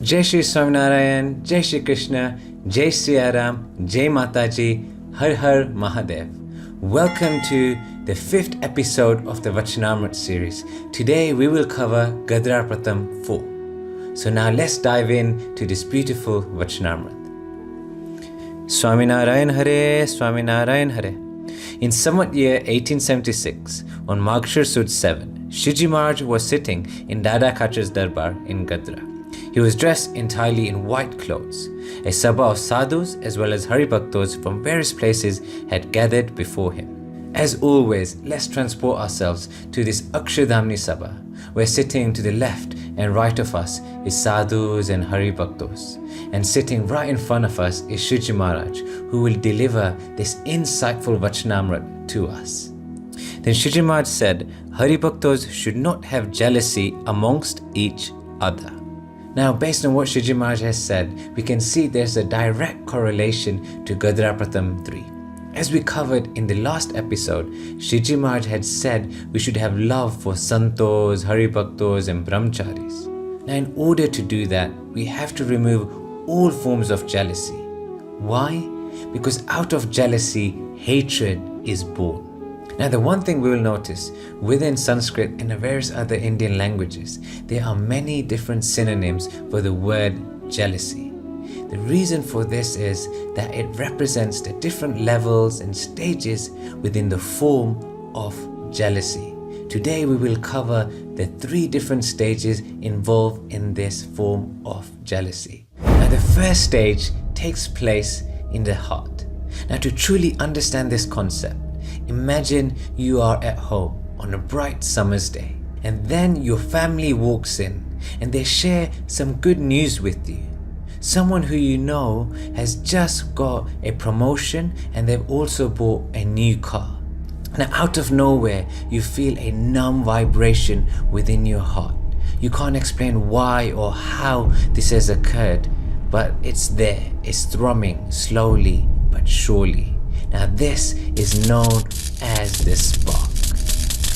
Jai Shri Swaminarayan, Jai Shri Krishna, Jai Shri Ram, Jai Mataji, Har Har Mahadev. Welcome to the 5th episode of the Vachanamrut series. Today we will cover Gadhada Pratham 4. So now let's dive in to this beautiful Vachanamrut. Swaminarayan Hare, Swaminarayan Hare. In Samvat year 1876, on Margshir Sud 7, Shiji Maharaj was sitting in Dada Kach's darbar in Gadhada. He was dressed entirely in white clothes. A sabha of sadhus as well as haribhaktos from various places had gathered before him. As always, let's transport ourselves to this Akshardhamni sabha, where sitting to the left and right of us is sadhus and haribhaktos, and sitting right in front of us is Shiji Maharaj, who will deliver this insightful Vachanamrut to us. Then Shiji Maharaj said, haribhaktos should not have jealousy amongst each other. Now, based on what Shiji Maharaj has said, we can see there's a direct correlation to Gadhada Pratham 3. As we covered in the last episode, Shiji Maharaj had said we should have love for santos, haribhaktos and brahmacharis. Now, in order to do that, we have to remove all forms of jealousy. Why? Because out of jealousy, hatred is born. Now, the one thing we will notice within Sanskrit and the various other Indian languages, there are many different synonyms for the word jealousy. The reason for this is that it represents the different levels and stages within the form of jealousy. Today we will cover the 3 different stages involved in this form of jealousy. Now, the first stage takes place in the heart. Now, to truly understand this concept, imagine you are at home on a bright summer's day, and then your family walks in and they share some good news with you. Someone who you know has just got a promotion and they've also bought a new car. Now, out of nowhere, you feel a numb vibration within your heart. You can't explain why or how this has occurred, but it's there, it's thrumming slowly but surely. Now, this is known as the spark.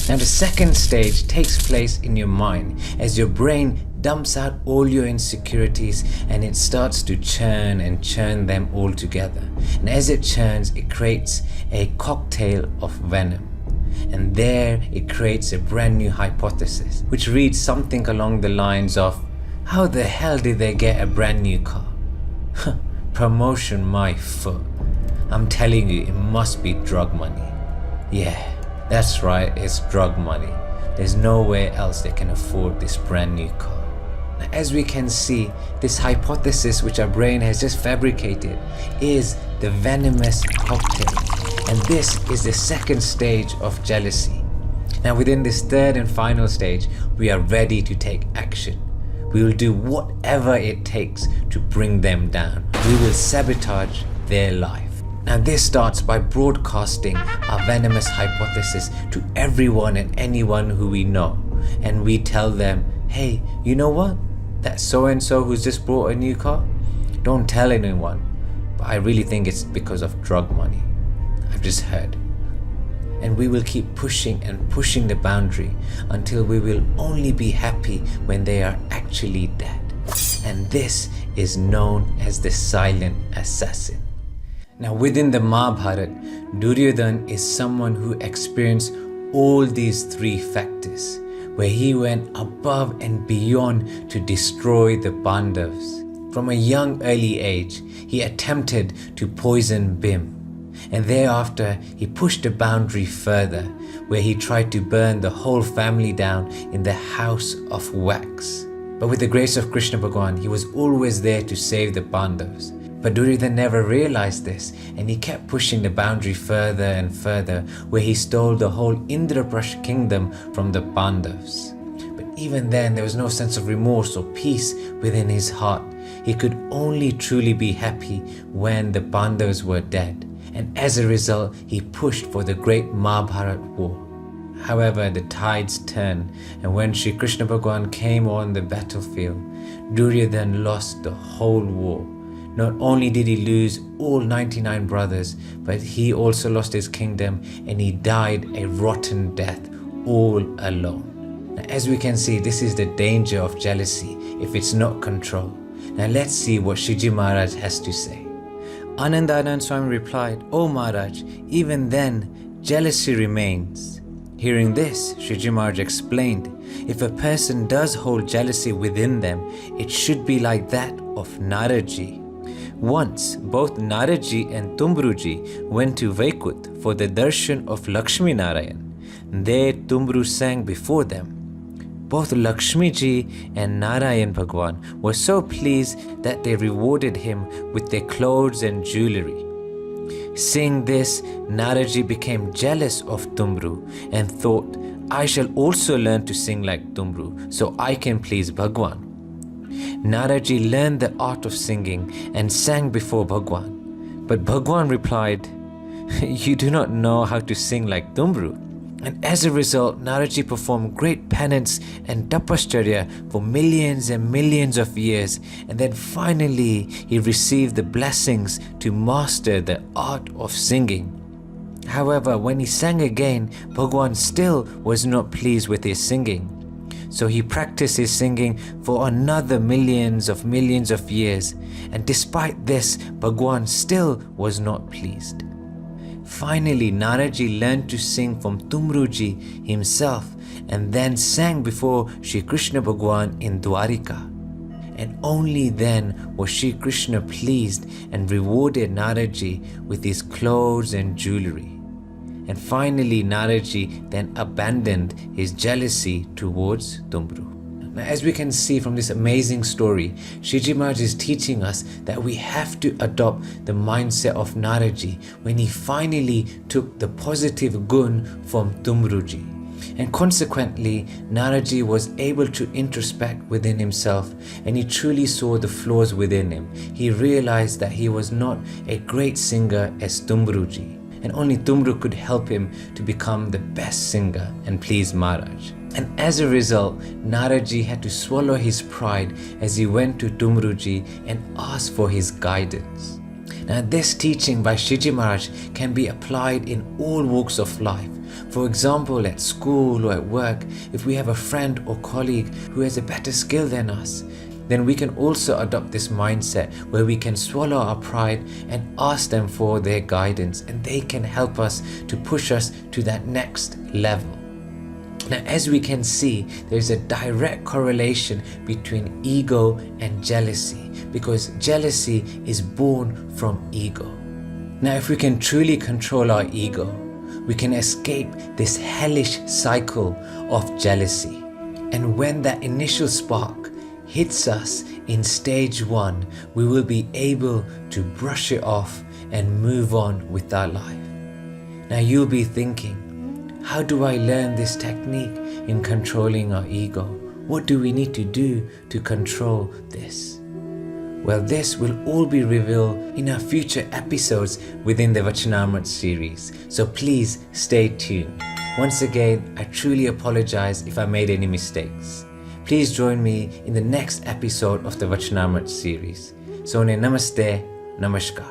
Now, the second stage takes place in your mind as your brain dumps out all your insecurities and it starts to churn and churn them all together. And as it churns, it creates a cocktail of venom. And there it creates a brand new hypothesis, which reads something along the lines of, how the hell did they get a brand new car? Promotion my foot. I'm telling you, it must be drug money. Yeah, that's right, it's drug money. There's nowhere else they can afford this brand new car. Now, as we can see, this hypothesis which our brain has just fabricated is the venomous cocktail. And this is the second stage of jealousy. Now, within this third and final stage, we are ready to take action. We will do whatever it takes to bring them down. We will sabotage their life. Now, this starts by broadcasting our venomous hypothesis to everyone and anyone who we know. And we tell them, hey, you know what? That so-and-so who's just bought a new car? Don't tell anyone. But I really think it's because of drug money. I've just heard. And we will keep pushing and pushing the boundary until we will only be happy when they are actually dead. And this is known as the silent assassin. Now, within the Mahabharata, Duryodhana is someone who experienced all these 3 factors, where he went above and beyond to destroy the Pandavas. From a young early age, he attempted to poison Bhim, and thereafter he pushed the boundary further, where he tried to burn the whole family down in the house of wax. But with the grace of Krishna Bhagwan, he was always there to save the Pandavas. But Duryodhana never realized this, and he kept pushing the boundary further and further, where he stole the whole Indraprasth kingdom from the Pandavas. But even then, there was no sense of remorse or peace within his heart. He could only truly be happy when the Pandavas were dead, and as a result, he pushed for the great Mahabharata war. However, the tides turned, and when Shri Krishna Bhagwan came on the battlefield, Duryodhana lost the whole war. Not only did he lose all 99 brothers, but he also lost his kingdom and he died a rotten death all alone. Now, as we can see, this is the danger of jealousy if it's not controlled. Now let's see what Shiji Maharaj has to say. Anandanand Swami replied, "O Maharaj, even then jealousy remains." Hearing this, Shiji Maharaj explained, if a person does hold jealousy within them, it should be like that of Naraji. Once, both Naraji and Tumbruji went to Vaikut for the darshan of Lakshmi Narayan. There Tumbru sang before them. Both Lakshmi ji and Narayan Bhagwan were so pleased that they rewarded him with their clothes and jewelry. Seeing this, Naraji became jealous of Tumbru and thought, I shall also learn to sing like Tumbru so I can please Bhagwan. Naraji learned the art of singing and sang before Bhagwan. But Bhagwan replied, "You do not know how to sing like Tumbru." And as a result, Naraji performed great penance and tapascharya for millions and millions of years, and then finally he received the blessings to master the art of singing. However, when he sang again, Bhagwan still was not pleased with his singing. So he practiced his singing for another millions of years, and despite this, Bhagwan still was not pleased. Finally, Naraji learned to sing from Tumruji himself and then sang before Shri Krishna Bhagwan in Dwarika. And only then was Shri Krishna pleased and rewarded Naraji with his clothes and jewelry. And finally, Naraji then abandoned his jealousy towards Tumbru. Now, as we can see from this amazing story, Shiji Maharaj is teaching us that we have to adopt the mindset of Naraji when he finally took the positive gun from Tumruji. And consequently, Naraji was able to introspect within himself, and he truly saw the flaws within him. He realized that he was not a great singer as Tumruji, and only Tumbru could help him to become the best singer and please Maharaj. And as a result, Naraji had to swallow his pride as he went to Tumruji and asked for his guidance. Now, this teaching by Shiji Maharaj can be applied in all walks of life. For example, at school or at work, if we have a friend or colleague who has a better skill than us, then we can also adopt this mindset where we can swallow our pride and ask them for their guidance, and they can help us to push us to that next level. Now, as we can see, there is a direct correlation between ego and jealousy, because jealousy is born from ego. Now, if we can truly control our ego, we can escape this hellish cycle of jealousy. And when that initial spark hits us in stage 1, we will be able to brush it off and move on with our life. Now, you'll be thinking, how do I learn this technique in controlling our ego? What do we need to do to control this? Well, this will all be revealed in our future episodes within the Vachanamrut series. So please stay tuned. Once again, I truly apologize if I made any mistakes. Please join me in the next episode of the Vachanamrut series. So, Namaste, Namaskar.